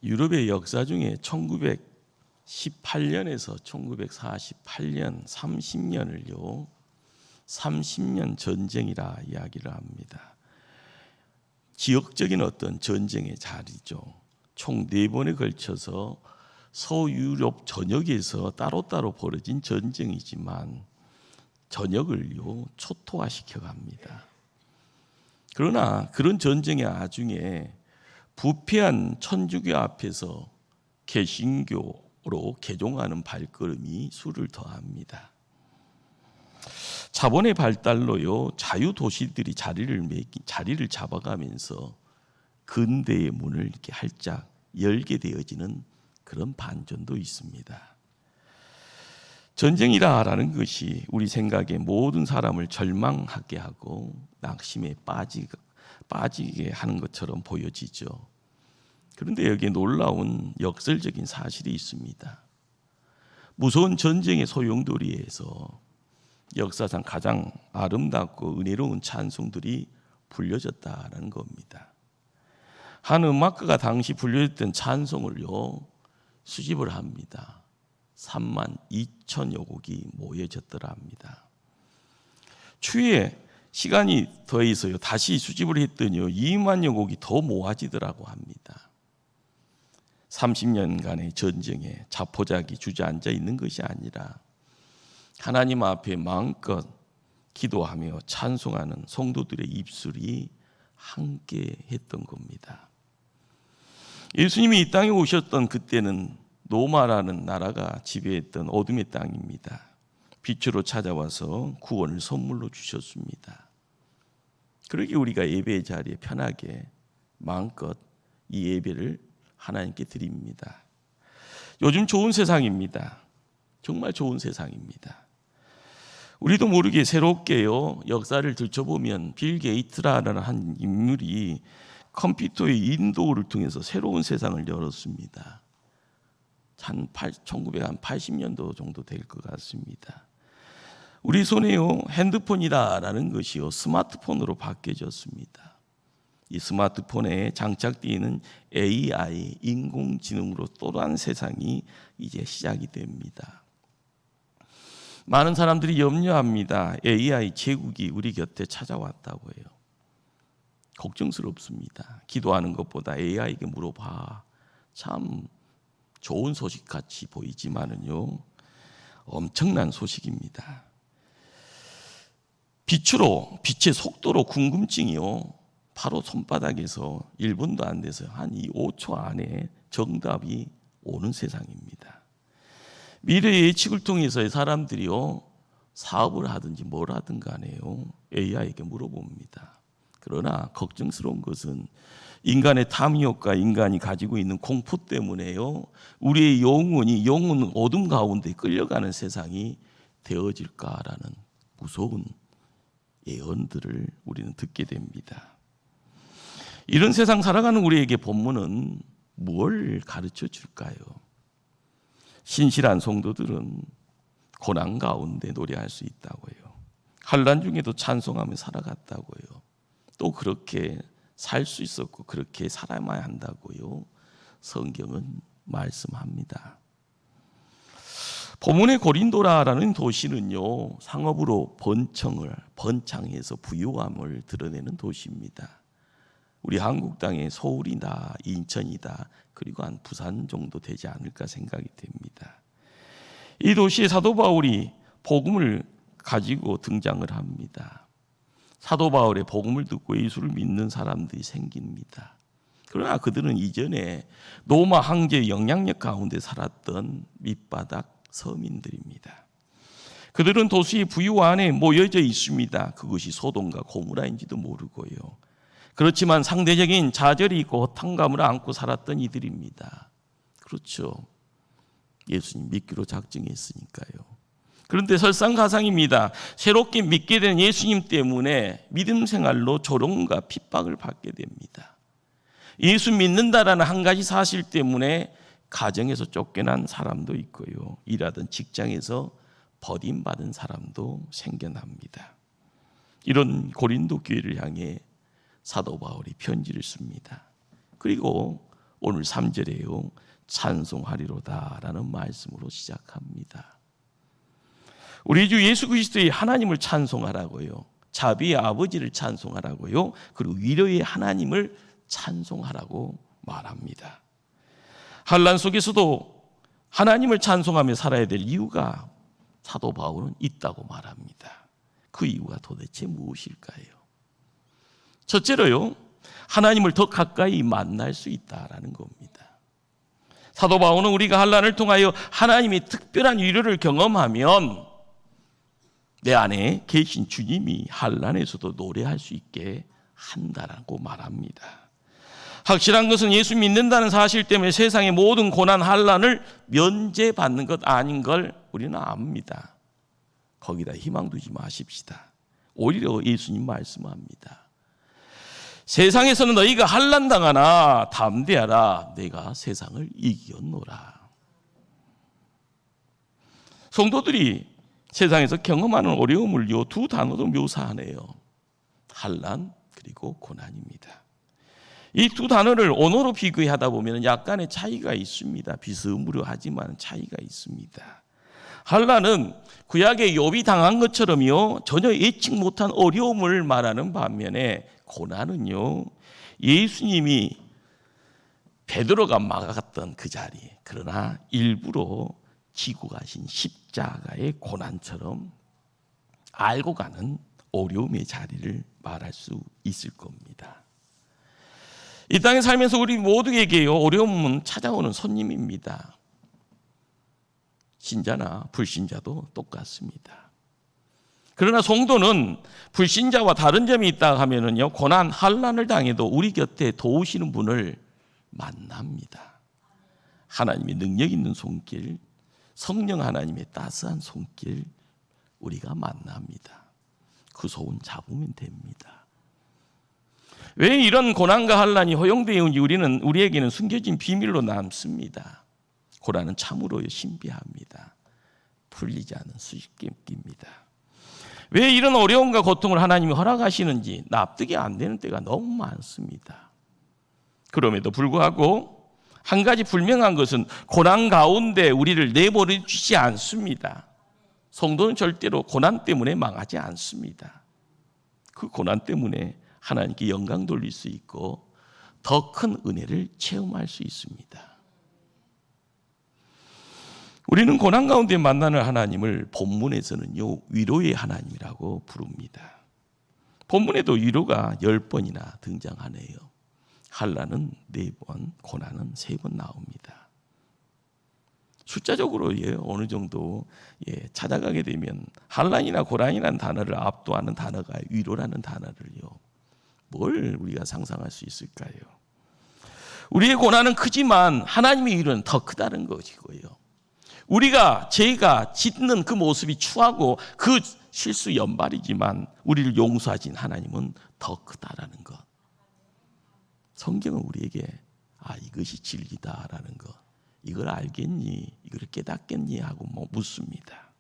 유럽의 역사 중에 1918년에서 1948년 30년을요 30년 전쟁이라 이야기를 합니다. 지역적인 어떤 전쟁의 자리죠. 총 4번에 걸쳐서 서유럽 전역에서 따로따로 벌어진 전쟁이지만 전역을요 초토화시켜 갑니다. 그러나 그런 전쟁의 와중에 부패한 천주교 앞에서 개신교로 개종하는 발걸음이 수를 더합니다. 자본의 발달로요 자유 도시들이 자리를 잡아가면서 근대의 문을 이렇게 활짝 열게 되어지는 그런 반전도 있습니다. 전쟁이라는 것이 우리 생각에 모든 사람을 절망하게 하고 낙심에 빠지게 하는 것처럼 보여지죠. 그런데 여기에 놀라운 역설적인 사실이 있습니다. 무서운 전쟁의 소용돌이에서 역사상 가장 아름답고 은혜로운 찬송들이 불려졌다는 겁니다. 한 음악가가 당시 불려졌던 찬송을요 수집을 합니다. 32,000여 곡이 모여졌더라 합니다. 추후에 시간이 더해서요 다시 수집을 했더니요 2만여 곡이 더 모아지더라고 합니다. 30년간의 전쟁에 자포자기 주저앉아 있는 것이 아니라 하나님 앞에 마음껏 기도하며 찬송하는 성도들의 입술이 함께 했던 겁니다. 예수님이 이 땅에 오셨던 그때는 로마라는 나라가 지배했던 어둠의 땅입니다. 빛으로 찾아와서 구원을 선물로 주셨습니다. 그러기에 우리가 예배의 자리에 편하게 마음껏 이 예배를 하나님께 드립니다. 요즘 좋은 세상입니다. 정말 좋은 세상입니다. 우리도 모르게 새롭게요 역사를 들춰보면 빌 게이츠라는 한 인물이 컴퓨터의 인도를 통해서 새로운 세상을 열었습니다. 한 1980년도 정도 될 것 같습니다. 우리 손에요 핸드폰이라는 것이요 스마트폰으로 바뀌어졌습니다. 이 스마트폰에 장착되어 있는 AI 인공지능으로 또 다른 세상이 이제 시작이 됩니다. 많은 사람들이 염려합니다. AI 제국이 우리 곁에 찾아왔다고 해요. 걱정스럽습니다. 기도하는 것보다 AI에게 물어봐. 참 좋은 소식 같이 보이지만은요 엄청난 소식입니다. 빛의 속도로 궁금증이요 바로 손바닥에서 1분도 안 돼서 한 5초 안에 정답이 오는 세상입니다. 미래 예측을 통해서 사람들이요 사업을 하든지 뭘 하든 간에요 AI에게 물어봅니다. 그러나 걱정스러운 것은 인간의 탐욕과 인간이 가지고 있는 공포 때문에요 우리의 영혼 어둠 가운데 끌려가는 세상이 되어질까라는 무서운 예언들을 우리는 듣게 됩니다. 이런 세상 살아가는 우리에게 본문은 뭘 가르쳐 줄까요? 신실한 성도들은 고난 가운데 노래할 수 있다고요. 환난 중에도 찬송하며 살아갔다고요. 또 그렇게 살 수 있었고 그렇게 살아야만 한다고요. 성경은 말씀합니다. 본문의 고린도라는 도시는요 상업으로 번창해서 부유함을 드러내는 도시입니다. 우리 한국 땅의 서울이나 인천이다 그리고 한 부산 정도 되지 않을까 생각이 됩니다. 이 도시에 사도 바울이 복음을 가지고 등장을 합니다. 사도 바울의 복음을 듣고 예수를 믿는 사람들이 생깁니다. 그러나 그들은 이전에 로마 황제의 영향력 가운데 살았던 밑바닥 서민들입니다. 그들은 도시의 부유 안에 모여져 있습니다. 그것이 소돔과 고모라인지도 모르고요. 그렇지만 상대적인 좌절이 있고 허탄감을 안고 살았던 이들입니다. 그렇죠. 예수님 믿기로 작정했으니까요. 그런데 설상가상입니다. 새롭게 믿게 된 예수님 때문에 믿음 생활로 조롱과 핍박을 받게 됩니다. 예수 믿는다라는 한 가지 사실 때문에 가정에서 쫓겨난 사람도 있고요. 일하던 직장에서 버림받은 사람도 생겨납니다. 이런 고린도 교회를 향해 사도 바울이 편지를 씁니다. 그리고 오늘 3절에요. 찬송하리로다라는 말씀으로 시작합니다. 우리 주 예수 그리스도의 하나님을 찬송하라고요. 자비의 아버지를 찬송하라고요. 그리고 위로의 하나님을 찬송하라고 말합니다. 환난 속에서도 하나님을 찬송하며 살아야 될 이유가 사도 바울은 있다고 말합니다. 그 이유가 도대체 무엇일까요? 첫째로요, 하나님을 더 가까이 만날 수 있다라는 겁니다. 사도 바울은 우리가 환난을 통하여 하나님의 특별한 위로를 경험하면 내 안에 계신 주님이 환난에서도 노래할 수 있게 한다라고 말합니다. 확실한 것은 예수 믿는다는 사실 때문에 세상의 모든 고난, 환난을 면제받는 것 아닌 걸 우리는 압니다. 거기다 희망 두지 마십시다. 오히려 예수님 말씀합니다. 세상에서는 너희가 환난 당하나 담대하라. 내가 세상을 이겼노라. 성도들이 세상에서 경험하는 어려움을 요 두 단어로 묘사하네요. 환난 그리고 고난입니다. 이 두 단어를 언어로 비교하다 보면 약간의 차이가 있습니다. 비스무리하지만 차이가 있습니다. 환난은 구약의 욥이 당한 것처럼요, 전혀 예측 못한 어려움을 말하는 반면에 고난은요, 예수님이 베드로가 막았던 그 자리, 그러나 일부러 지고 가신 십자가의 고난처럼 알고 가는 어려움의 자리를 말할 수 있을 겁니다. 이 땅에 살면서 우리 모두에게요, 어려움은 찾아오는 손님입니다. 신자나 불신자도 똑같습니다. 그러나 성도는 불신자와 다른 점이 있다 하면은요, 고난, 환난을 당해도 우리 곁에 도우시는 분을 만납니다. 하나님의 능력 있는 손길, 성령 하나님의 따스한 손길 우리가 만납니다. 그 소원 잡으면 됩니다. 왜 이런 고난과 환난이 허용되었는지 우리에게는 숨겨진 비밀로 남습니다. 고난은 참으로 신비합니다. 풀리지 않은 수수께끼입니다. 왜 이런 어려움과 고통을 하나님이 허락하시는지 납득이 안 되는 때가 너무 많습니다. 그럼에도 불구하고 한 가지 분명한 것은 고난 가운데 우리를 내버려 주지 않습니다. 성도는 절대로 고난 때문에 망하지 않습니다. 그 고난 때문에 하나님께 영광 돌릴 수 있고 더 큰 은혜를 체험할 수 있습니다. 우리는 고난 가운데 만나는 하나님을 본문에서는요, 위로의 하나님이라고 부릅니다. 본문에도 위로가 10번이나 등장하네요. 환난은 4번, 고난은 3번 나옵니다. 숫자적으로 어느 정도 찾아가게 되면 환난이나 고난이라는 단어를 압도하는 단어가 위로라는 단어를요, 뭘 우리가 상상할 수 있을까요? 우리의 고난은 크지만 하나님의 위로는 더 크다는 것이고요. 제가 짓는 그 모습이 추하고 그 실수 연발이지만 우리를 용서하신 하나님은 더 크다라는 것. 성경은 우리에게 이것이 진리다라는 것, 이걸 알겠니? 이걸 깨닫겠니? 하고 묻습니다.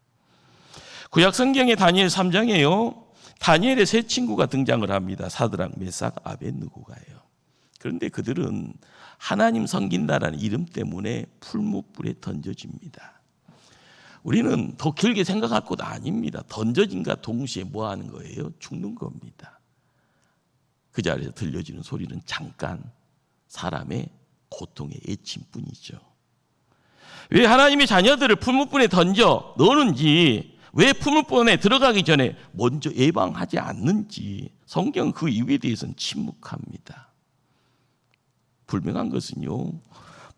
구약 성경의 다니엘 3장에요. 다니엘의 세 친구가 등장을 합니다. 사드락, 메삭, 아벳느고가요. 그런데 그들은 하나님 섬긴다라는 이름 때문에 풀무불에 던져집니다. 우리는 더 길게 생각할 것 아닙니다. 던져진과 동시에 뭐 하는 거예요? 죽는 겁니다. 그 자리에서 들려지는 소리는 잠깐 사람의 고통의 애침뿐이죠. 왜 하나님의 자녀들을 풀무불에 던져 넣는지, 왜 풀무불에 들어가기 전에 먼저 예방하지 않는지 성경은 그 이유에 대해서는 침묵합니다. 불명한 것은요,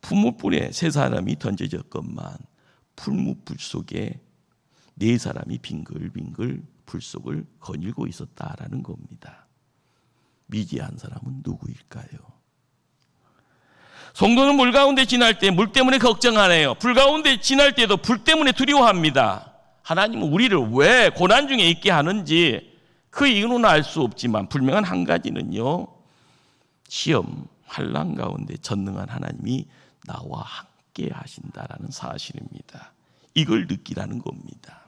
풀무불에 3사람이 던져졌건만 풀무불 속에 4사람이 빙글빙글 불 속을 거닐고 있었다라는 겁니다. 미지한 사람은 누구일까요? 성도는 물 가운데 지날 때 물 때문에 걱정하네요. 불 가운데 지날 때도 불 때문에 두려워합니다. 하나님은 우리를 왜 고난 중에 있게 하는지 그 이유는 알 수 없지만 분명한 한 가지는요, 시험, 환난 가운데 전능한 하나님이 나와 함께 하신다라는 사실입니다. 이걸 느끼라는 겁니다.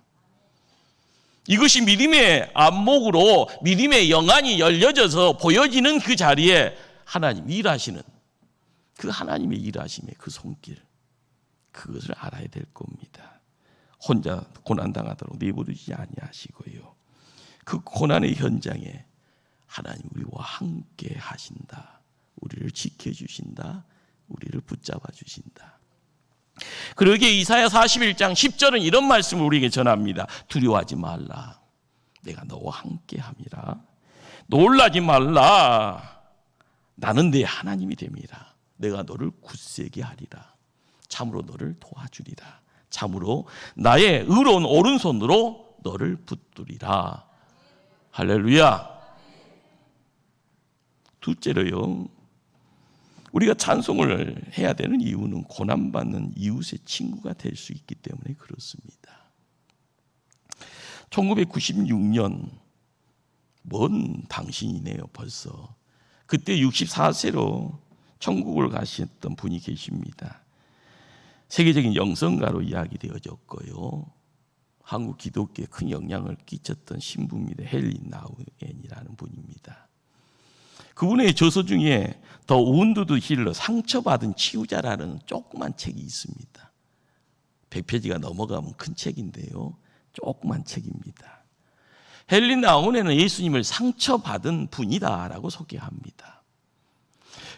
이것이 믿음의 안목으로 믿음의 영안이 열려져서 보여지는 그 자리에 하나님이 일하시는, 그 하나님의 일하심의 그 손길, 그것을 알아야 될 겁니다. 혼자 고난당하도록 내버리지 아니하시고요. 그 고난의 현장에 하나님 우리와 함께 하신다. 우리를 지켜주신다. 우리를 붙잡아 주신다. 그러기에 이사야 41장 10절은 이런 말씀을 우리에게 전합니다. 두려워하지 말라. 내가 너와 함께 함이라. 놀라지 말라. 나는 내 하나님이 됨이라. 내가 너를 굳세게 하리라. 참으로 너를 도와주리라. 참으로 나의 의로운 오른손으로 너를 붙들리라. 할렐루야. 둘째로요, 우리가 찬송을 해야 되는 이유는 고난받는 이웃의 친구가 될 수 있기 때문에 그렇습니다. 1996년 먼 당신이네요. 벌써 그때 64세로 천국을 가셨던 분이 계십니다. 세계적인 영성가로 이야기되어졌고요. 한국 기독교에 큰 영향을 끼쳤던 신부입니다. 헨리 나우엔이라는 분입니다. 그분의 저서 중에 더 우운드드 힐러, 상처받은 치유자라는 조그만 책이 있습니다. 100페이지가 넘어가면 큰 책인데요. 조그만 책입니다. 헨리 나우엔은 예수님을 상처받은 분이다라고 소개합니다.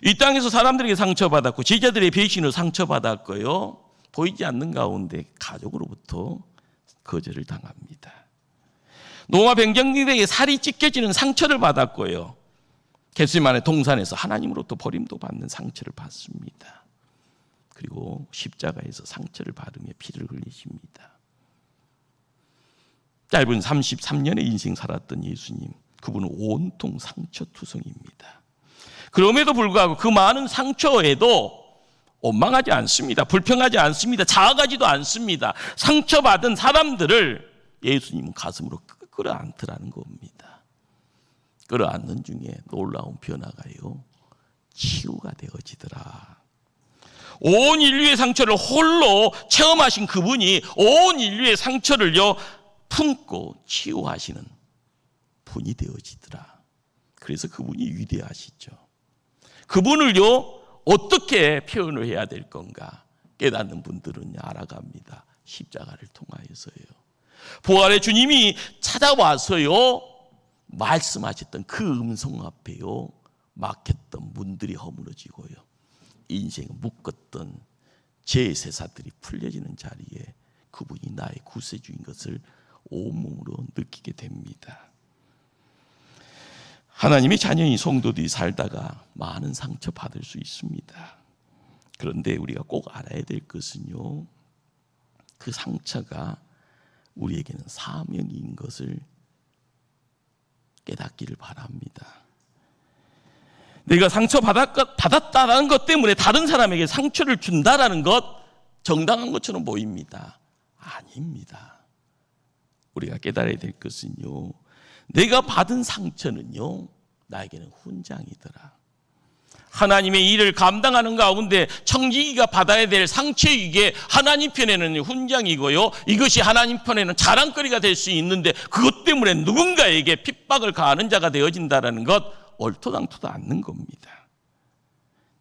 이 땅에서 사람들에게 상처받았고 제자들의 배신으로 상처받았고요. 보이지 않는 가운데 가족으로부터 거절을 당합니다. 노아 병정들에게 살이 찢겨지는 상처를 받았고요. 겟세마네 동산에서 하나님으로부터 버림도 받는 상처를 받습니다. 그리고 십자가에서 상처를 받으며 피를 흘리십니다. 짧은 33년의 인생 살았던 예수님, 그분은 온통 상처투성입니다. 그럼에도 불구하고 그 많은 상처에도 원망하지 않습니다. 불평하지 않습니다. 자학하지도 않습니다. 상처받은 사람들을 예수님은 가슴으로 끌어안더라는 겁니다. 끌어안는 중에 놀라운 변화가요, 치유가 되어지더라. 온 인류의 상처를 홀로 체험하신 그분이 온 인류의 상처를요 품고 치유하시는 분이 되어지더라. 그래서 그분이 위대하시죠. 그분을요 어떻게 표현을 해야 될 건가 깨닫는 분들은 알아갑니다. 십자가를 통하여서요. 부활의 주님이 찾아와서요 말씀하셨던 그 음성 앞에요 막혔던 문들이 허물어지고요, 인생을 묶었던 제세사들이 풀려지는 자리에 그분이 나의 구세주인 것을 온몸으로 느끼게 됩니다. 하나님의 자녀인 성도들이 살다가 많은 상처 받을 수 있습니다. 그런데 우리가 꼭 알아야 될 것은요, 그 상처가 우리에게는 사명인 것을 깨닫기를 바랍니다. 내가 상처받았다는 것 때문에 다른 사람에게 상처를 준다라는 것 정당한 것처럼 보입니다. 아닙니다. 우리가 깨달아야 될 것은요, 내가 받은 상처는요 나에게는 훈장이더라. 하나님의 일을 감당하는 가운데 청지기가 받아야 될 상처이기에 하나님 편에는 훈장이고요, 이것이 하나님 편에는 자랑거리가 될 수 있는데 그것 때문에 누군가에게 핍박을 가하는 자가 되어진다는 것 옳도당토도 않는 겁니다.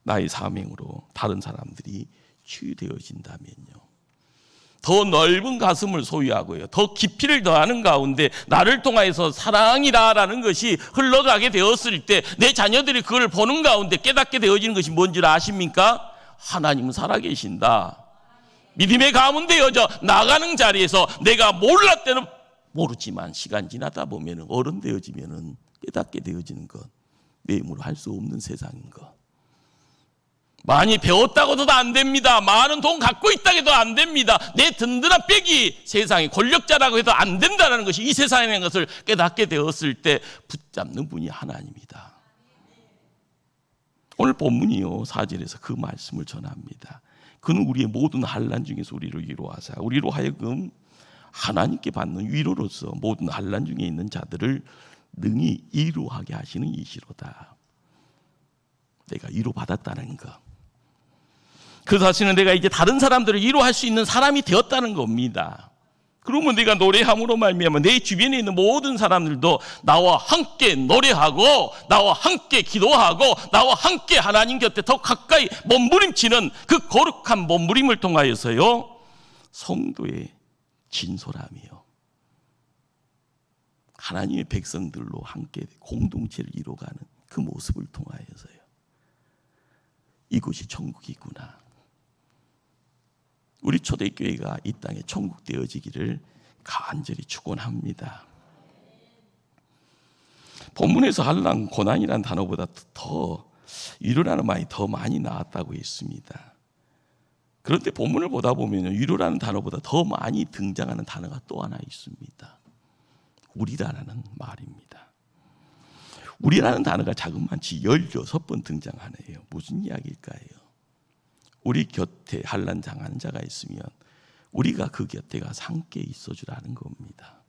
나의 사명으로 다른 사람들이 치유되어진다면요, 더 넓은 가슴을 소유하고요, 더 깊이를 더하는 가운데 나를 통하여서 사랑이라는 것이 흘러가게 되었을 때 내 자녀들이 그걸 보는 가운데 깨닫게 되어지는 것이 뭔지 아십니까? 하나님은 살아계신다. 믿음의 가문 되어져 나가는 자리에서 내가 몰랐을 때는 모르지만 시간 지나다 보면 어른 되어지면 깨닫게 되어지는 것, 내 힘으로 할 수 없는 세상인 것. 많이 배웠다고 해도 안 됩니다. 많은 돈 갖고 있다고 해도 안 됩니다. 내 든든한 빽이 세상에 권력자라고 해도 안 된다는 것이 이 세상이라는 것을 깨닫게 되었을 때 붙잡는 분이 하나님이다. 오늘 본문이요 4절에서 그 말씀을 전합니다. 그는 우리의 모든 환난 중에서 우리를 위로하사 우리로 하여금 하나님께 받는 위로로서 모든 환난 중에 있는 자들을 능히 위로하게 하시는 이시로다. 내가 위로받았다는 것, 그 사실은 내가 이제 다른 사람들을 위로할 수 있는 사람이 되었다는 겁니다. 그러면 네가 노래함으로 말미암아 내 주변에 있는 모든 사람들도 나와 함께 노래하고 나와 함께 기도하고 나와 함께 하나님 곁에 더 가까이 몸부림치는 그 거룩한 몸부림을 통하여서요, 성도의 진솔함이요, 하나님의 백성들로 함께 공동체를 이루어가는 그 모습을 통하여서요, 이곳이 천국이구나, 우리 초대교회가 이 땅에 천국 되어지기를 간절히 축원합니다. 본문에서 한란 고난이라는 단어보다 더 위로라는 말이 더 많이 나왔다고 했습니다. 그런데 본문을 보다 보면 위로라는 단어보다 더 많이 등장하는 단어가 또 하나 있습니다. 우리라는 말입니다. 우리라는 단어가 자그마치 16번 등장하네요. 무슨 이야기일까요? 우리 곁에 한란 당한 자가 있으면 우리가 그 곁에 가서 함께 있어주라는 겁니다.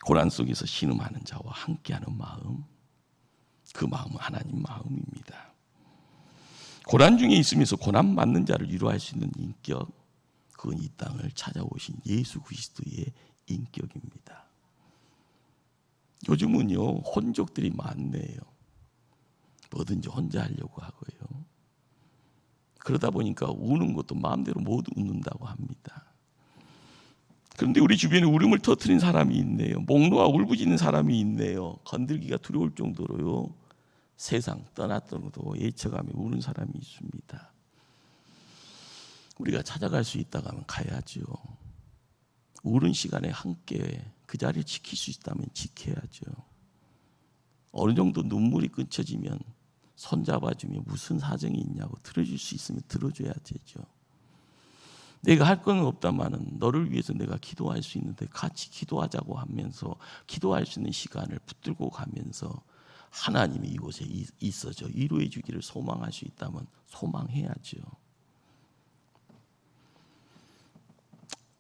고난 속에서 신음하는 자와 함께하는 마음, 그 마음은 하나님 마음입니다. 고난 중에 있으면서 고난 받는 자를 위로할 수 있는 인격, 그건 이 땅을 찾아오신 예수 그리스도의 인격입니다. 요즘은요, 혼족들이 많네요. 뭐든지 혼자 하려고 하고요. 그러다 보니까 우는 것도 마음대로 못 웃는다고 합니다. 그런데 우리 주변에 울음을 터뜨린 사람이 있네요. 목 놓아 울부짖는 사람이 있네요. 건들기가 두려울 정도로요, 세상 떠났더라도 예쳐가며 우는 사람이 있습니다. 우리가 찾아갈 수 있다고 하면 가야죠. 우는 시간에 함께 그 자리를 지킬 수 있다면 지켜야죠. 어느 정도 눈물이 끊쳐지면 손잡아주며 무슨 사정이 있냐고 들어줄 수 있으면 들어줘야 되죠. 내가 할 건 없다마는 너를 위해서 내가 기도할 수 있는데 같이 기도하자고 하면서 기도할 수 있는 시간을 붙들고 가면서 하나님이 이곳에 있어져 위로해 주기를 소망할 수 있다면 소망해야죠.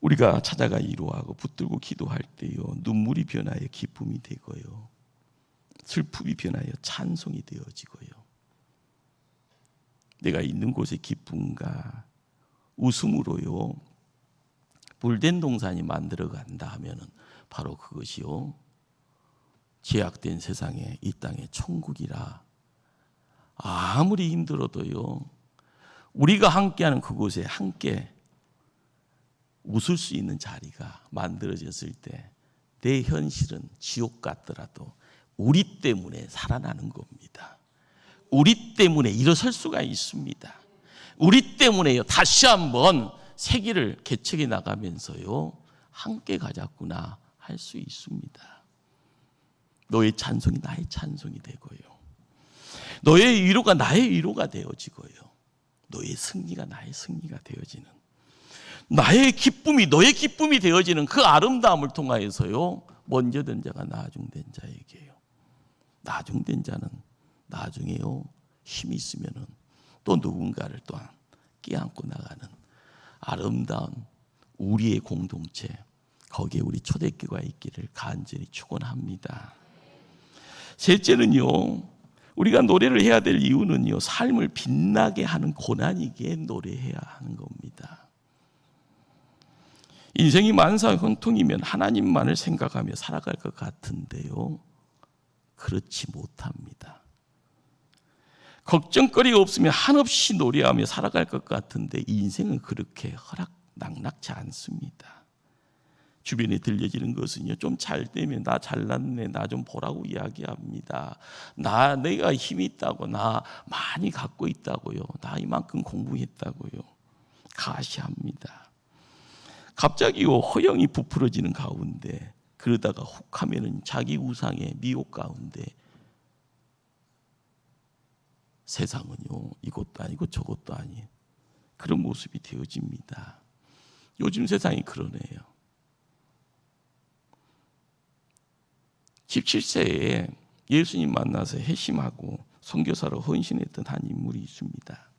우리가 찾아가 위로하고 붙들고 기도할 때요, 눈물이 변하여 기쁨이 되고요, 슬픔이 변하여 찬송이 되어지고요, 내가 있는 곳의 기쁨과 웃음으로요, 물된 동산이 만들어 간다 하면은 바로 그것이요, 죄악된 세상에 이 땅의 천국이라. 아무리 힘들어도요, 우리가 함께하는 그곳에 함께 웃을 수 있는 자리가 만들어졌을 때 내 현실은 지옥 같더라도 우리 때문에 살아나는 겁니다. 우리 때문에 일어설 수가 있습니다. 우리 때문에요, 다시 한번 세계를 개척해 나가면서요, 함께 가자꾸나 할 수 있습니다. 너의 찬송이 나의 찬송이 되고요, 너의 위로가 나의 위로가 되어지고요, 너의 승리가 나의 승리가 되어지는, 나의 기쁨이 너의 기쁨이 되어지는 그 아름다움을 통하여서요, 먼저 된 자가 나중된 자에게요, 나중된 자는 나중에요, 힘이 있으면은 또 누군가를 또한 끼안고 나가는 아름다운 우리의 공동체, 거기에 우리 초대교회가 있기를 간절히 축원합니다. 셋째는요, 우리가 노래를 해야 될 이유는요, 삶을 빛나게 하는 고난이기에 노래해야 하는 겁니다. 인생이 만사형통이면 하나님만을 생각하며 살아갈 것 같은데요, 그렇지 못합니다. 걱정거리가 없으면 한없이 노래하며 살아갈 것 같은데 인생은 그렇게 낙낙치 않습니다. 주변에 들려지는 것은요, 좀 잘 되면 나 잘났네, 나 좀 보라고 이야기합니다. 내가 힘이 있다고, 나 많이 갖고 있다고요, 나 이만큼 공부했다고요 가시합니다. 갑자기 허영이 부풀어지는 가운데, 그러다가 훅 하면은 자기 우상의 미혹 가운데 세상은요, 이것도 아니고 저것도 아닌 그런 모습이 되어집니다. 요즘 세상이 그러네요. 17세에 예수님 만나서 회심하고 선교사로 헌신했던 한 인물이 있습니다.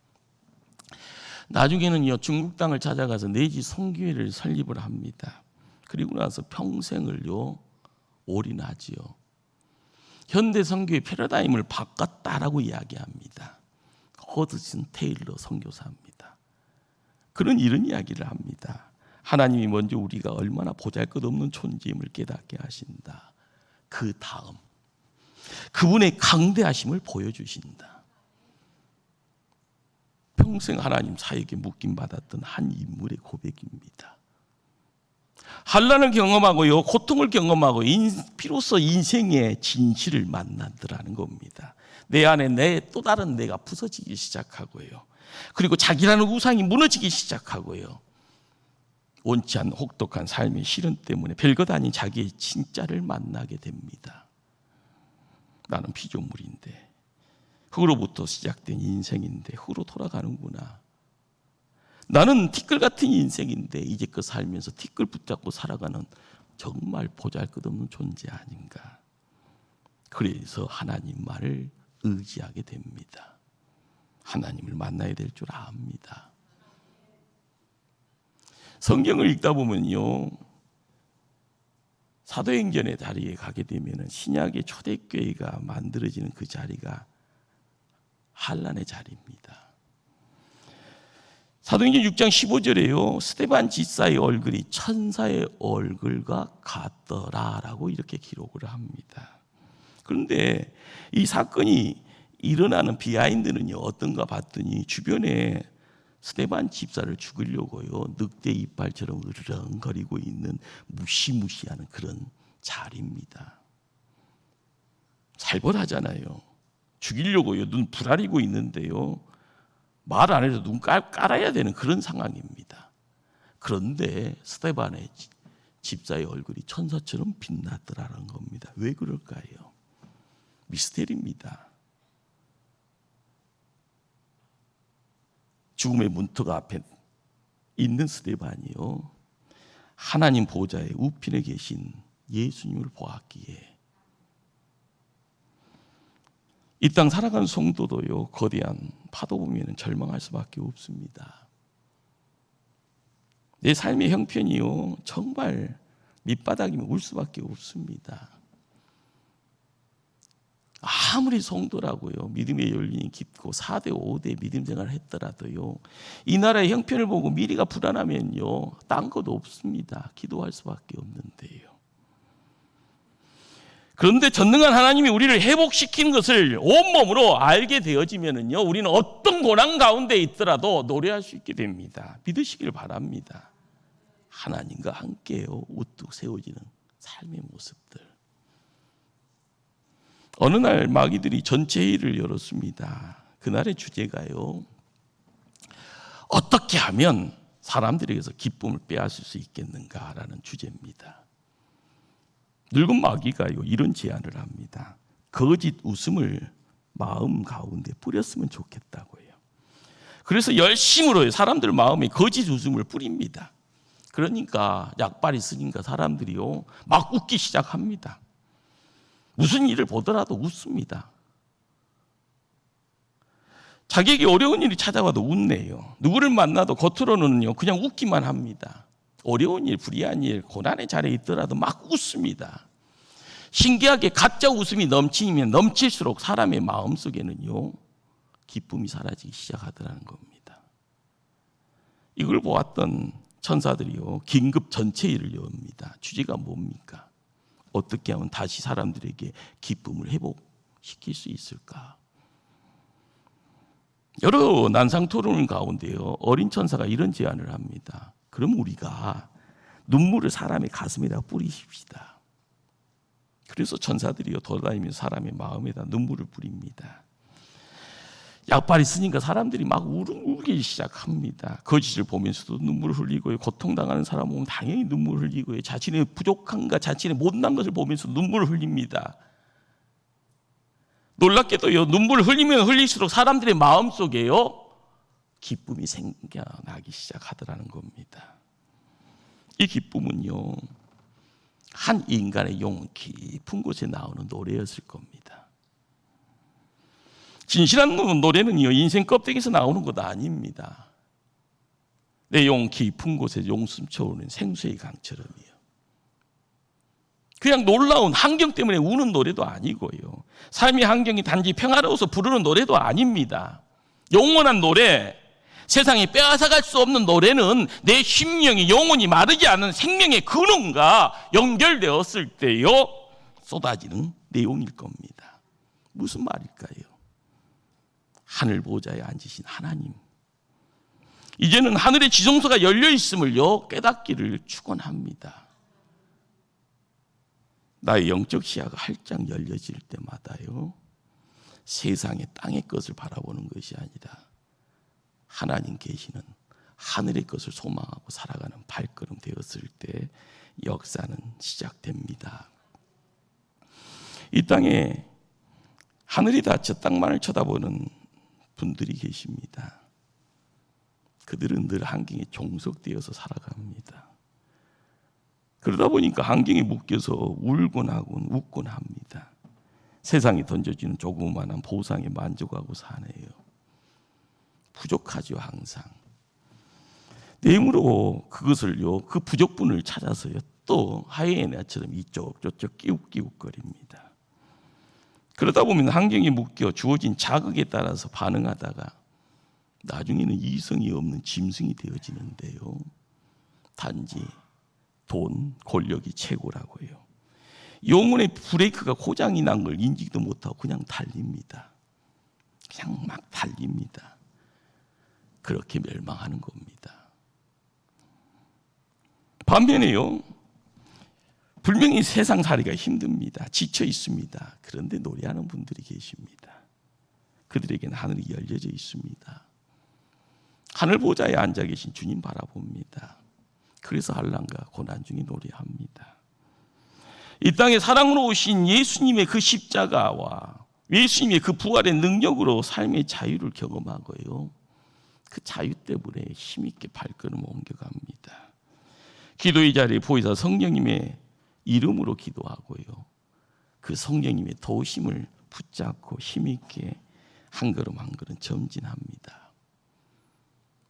나중에는요, 중국 땅을 찾아가서 내지 선교회를 설립을 합니다. 그리고 나서 평생을요, 올인하지요. 현대 선교의 패러다임을 바꿨다라고 이야기합니다. 허드슨 테일러 선교사입니다. 그런 이런 이야기를 합니다. 하나님이 먼저 우리가 얼마나 보잘것없는 존재임을 깨닫게 하신다. 그 다음 그분의 강대하심을 보여주신다. 평생 하나님 사역에 묶임받았던 한 인물의 고백입니다. 환난을 경험하고요, 고통을 경험하고 비로소 인생의 진실을 만나더라는 겁니다. 내 안에 내 또 다른 내가 부서지기 시작하고요, 그리고 자기라는 우상이 무너지기 시작하고요, 원치 않는 혹독한 삶의 시련 때문에 별것 아닌 자기의 진짜를 만나게 됩니다. 나는 피조물인데, 흙으로부터 시작된 인생인데 흙으로 돌아가는구나. 나는 티끌 같은 인생인데 이제껏 살면서 티끌 붙잡고 살아가는 정말 보잘것없는 존재 아닌가. 그래서 하나님만을 의지하게 됩니다. 하나님을 만나야 될 줄 압니다. 성경을 읽다 보면요, 사도행전의 자리에 가게 되면 신약의 초대교회가 만들어지는 그 자리가 환난의 자리입니다. 사도행전 6장 15절에요, 스데반 집사의 얼굴이 천사의 얼굴과 같더라라고 이렇게 기록을 합니다. 그런데 이 사건이 일어나는 비하인드는요, 어떤가 봤더니 주변에 스데반 집사를 죽이려고요, 늑대 이빨처럼 으르렁거리고 있는 무시무시한 그런 자리입니다. 살벌하잖아요. 죽이려고요, 눈 부라리고 있는데요, 말 안 해도 눈 깔아야 되는 그런 상황입니다. 그런데 스데반의 집사의 얼굴이 천사처럼 빛났더라는 겁니다. 왜 그럴까요? 미스테리입니다. 죽음의 문턱 앞에 있는 스데반이요, 하나님 보좌의 우편에 계신 예수님을 보았기에 이 땅 살아가는 성도도요, 거대한 파도 보면 절망할 수밖에 없습니다. 내 삶의 형편이요, 정말 밑바닥이면 울 수밖에 없습니다. 아무리 성도라고요, 믿음의 열린이 깊고 4대 5대 믿음 생활을 했더라도요, 이 나라의 형편을 보고 미래가 불안하면요, 딴 것도 없습니다. 기도할 수밖에 없는데요. 그런데 전능한 하나님이 우리를 회복시키는 것을 온몸으로 알게 되어지면은요, 우리는 어떤 고난 가운데 있더라도 노래할 수 있게 됩니다. 믿으시길 바랍니다. 하나님과 함께요, 우뚝 세워지는 삶의 모습들. 어느 날 마귀들이 전체 회의를 열었습니다. 그날의 주제가요, 어떻게 하면 사람들에게서 기쁨을 빼앗을 수 있겠는가라는 주제입니다. 늙은 마귀가요, 이런 제안을 합니다. 거짓 웃음을 마음 가운데 뿌렸으면 좋겠다고요. 그래서 열심으로 사람들 마음에 거짓 웃음을 뿌립니다. 그러니까 약발이 쓰니까 사람들이요, 막 웃기 시작합니다. 무슨 일을 보더라도 웃습니다. 자기에게 어려운 일이 찾아와도 웃네요. 누구를 만나도 겉으로는요, 그냥 웃기만 합니다. 어려운 일, 불의한 일, 고난의 자리에 있더라도 막 웃습니다. 신기하게 가짜 웃음이 넘치면 넘칠수록 사람의 마음속에는요, 기쁨이 사라지기 시작하더라는 겁니다. 이걸 보았던 천사들이요, 긴급 전체 일을 엽니다. 주제가 뭡니까? 어떻게 하면 다시 사람들에게 기쁨을 회복시킬 수 있을까? 여러 난상 토론 가운데요, 어린 천사가 이런 제안을 합니다. 그럼 우리가 눈물을 사람의 가슴에다 뿌리십시다. 그래서 천사들이요, 돌아다니면서 사람의 마음에다 눈물을 뿌립니다. 약발이 쓰니까 사람들이 막 울기 시작합니다. 거짓을 보면서도 눈물을 흘리고요, 고통당하는 사람 보면 당연히 눈물을 흘리고요, 자신의 부족함과 자신의 못난 것을 보면서 눈물을 흘립니다. 놀랍게도요, 눈물을 흘리면 흘릴수록 사람들의 마음속에요, 기쁨이 생겨나기 시작하더라는 겁니다. 이 기쁨은요, 한 인간의 영 깊은 곳에 나오는 노래였을 겁니다. 진실한 노래는요, 인생 껍데기에서 나오는 것 아닙니다. 내 영 깊은 곳에 용숨쳐오는 생수의 강처럼이요. 그냥 놀라운 환경 때문에 우는 노래도 아니고요, 삶의 환경이 단지 평화로워서 부르는 노래도 아닙니다. 영원한 노래, 세상에 빼앗아갈 수 없는 노래는 내 심령이 영혼이 마르지 않은 생명의 근원과 연결되었을 때요 쏟아지는 내용일 겁니다. 무슨 말일까요? 하늘 보좌에 앉으신 하나님, 이제는 하늘의 지성소가 열려 있음을요 깨닫기를 축원합니다. 나의 영적 시야가 활짝 열려질 때마다요 세상의 땅의 것을 바라보는 것이 아니라 하나님 계시는 하늘의 것을 소망하고 살아가는 발걸음 되었을 때 역사는 시작됩니다. 이 땅에 하늘이 닫혀 땅만을 쳐다보는 분들이 계십니다. 그들은 늘 환경에 종속되어서 살아갑니다. 그러다 보니까 환경에 묶여서 울곤 하곤 웃곤 합니다. 세상에 던져지는 조그마한 보상에 만족하고 사네요. 부족하죠, 항상. 내 힘으로 그것을요, 그 부족분을 찾아서요, 또 하이에나처럼 이쪽 저쪽 끼욱끼욱거립니다. 그러다 보면 환경에 묶여 주어진 자극에 따라서 반응하다가 나중에는 이성이 없는 짐승이 되어지는데요. 단지 돈, 권력이 최고라고요. 영혼의 브레이크가 고장이 난 걸 인지도 못하고 그냥 달립니다. 그냥 막 달립니다. 그렇게 멸망하는 겁니다. 반면에요, 분명히 세상 살이가 힘듭니다. 지쳐 있습니다. 그런데 노래하는 분들이 계십니다. 그들에게는 하늘이 열려져 있습니다. 하늘 보좌에 앉아 계신 주님 바라봅니다. 그래서 한란과 고난 중에 노래합니다. 이 땅에 사랑으로 오신 예수님의 그 십자가와 예수님의 그 부활의 능력으로 삶의 자유를 경험하고요, 그 자유 때문에 힘있게 발걸음을 옮겨갑니다. 기도의 자리에 보이사 성령님의 이름으로 기도하고요, 그 성령님의 도심을 붙잡고 힘있게 한 걸음 한 걸음 전진합니다.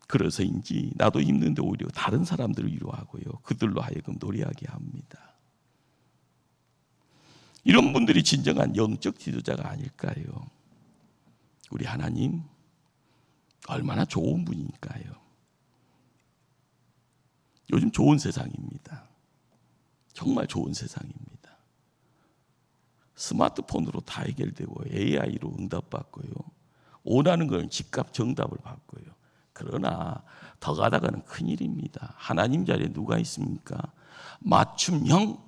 그래서인지 나도 힘든데 오히려 다른 사람들을 위로하고요, 그들로 하여금 노래하게 합니다. 이런 분들이 진정한 영적 지도자가 아닐까요? 우리 하나님 얼마나 좋은 분이니까요. 요즘 좋은 세상입니다. 정말 좋은 세상입니다. 스마트폰으로 다 해결되고 AI로 응답받고요, 원하는 건 즉각 정답을 받고요. 그러나 더 가다가는 큰일입니다. 하나님 자리에 누가 있습니까? 맞춤형,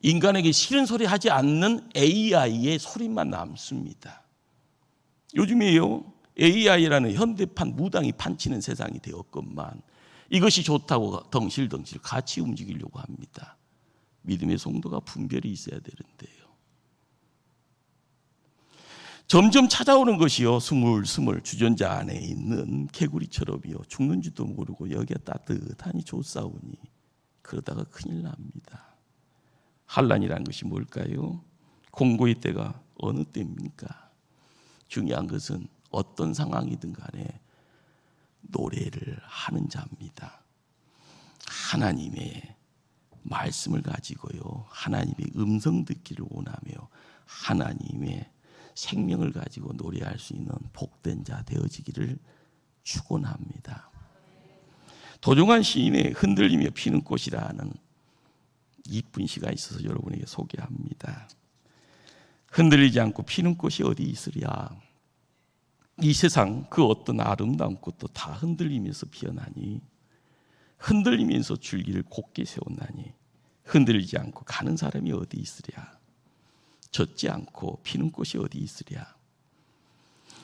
인간에게 싫은 소리 하지 않는 AI의 소리만 남습니다. 요즘에요, AI라는 현대판 무당이 판치는 세상이 되었건만 이것이 좋다고 덩실덩실 같이 움직이려고 합니다. 믿음의 성도가 분별이 있어야 되는데요. 점점 찾아오는 것이요, 스물스물 주전자 안에 있는 개구리처럼요, 죽는지도 모르고 여기에 따뜻하니 좋사오니 그러다가 큰일 납니다. 환난이라는 것이 뭘까요? 공고의 때가 어느 때입니까? 중요한 것은 어떤 상황이든 간에 노래를 하는 자입니다. 하나님의 말씀을 가지고요, 하나님의 음성 듣기를 원하며 하나님의 생명을 가지고 노래할 수 있는 복된 자 되어지기를 축원합니다. 도종환 시인의 흔들리며 피는 꽃이라는 이쁜 시가 있어서 여러분에게 소개합니다. 흔들리지 않고 피는 꽃이 어디 있으랴. 이 세상 그 어떤 아름다운 꽃도 다 흔들리면서 피어나니, 흔들리면서 줄기를 곧게 세웠나니 흔들리지 않고 가는 사람이 어디 있으랴. 젖지 않고 피는 꽃이 어디 있으랴.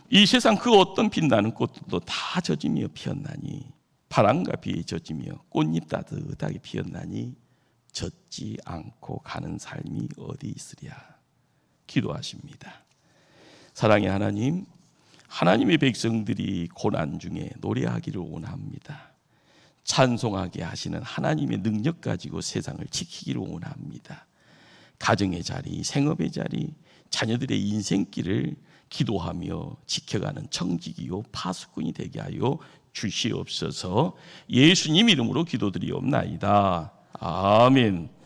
이 세상 그 어떤 빛나는 꽃도 다 젖으며 피었나니, 바람과 비에 젖으며 꽃잎 따뜻하게 피었나니 젖지 않고 가는 삶이 어디 있으랴. 기도하십니다. 사랑의 하나님, 하나님의 백성들이 고난 중에 노래하기를 원합니다. 찬송하게 하시는 하나님의 능력 가지고 세상을 지키기를 원합니다. 가정의 자리, 생업의 자리, 자녀들의 인생길을 기도하며 지켜가는 청지기요 파수꾼이 되게 하여 주시옵소서. 예수님 이름으로 기도드리옵나이다. 아멘.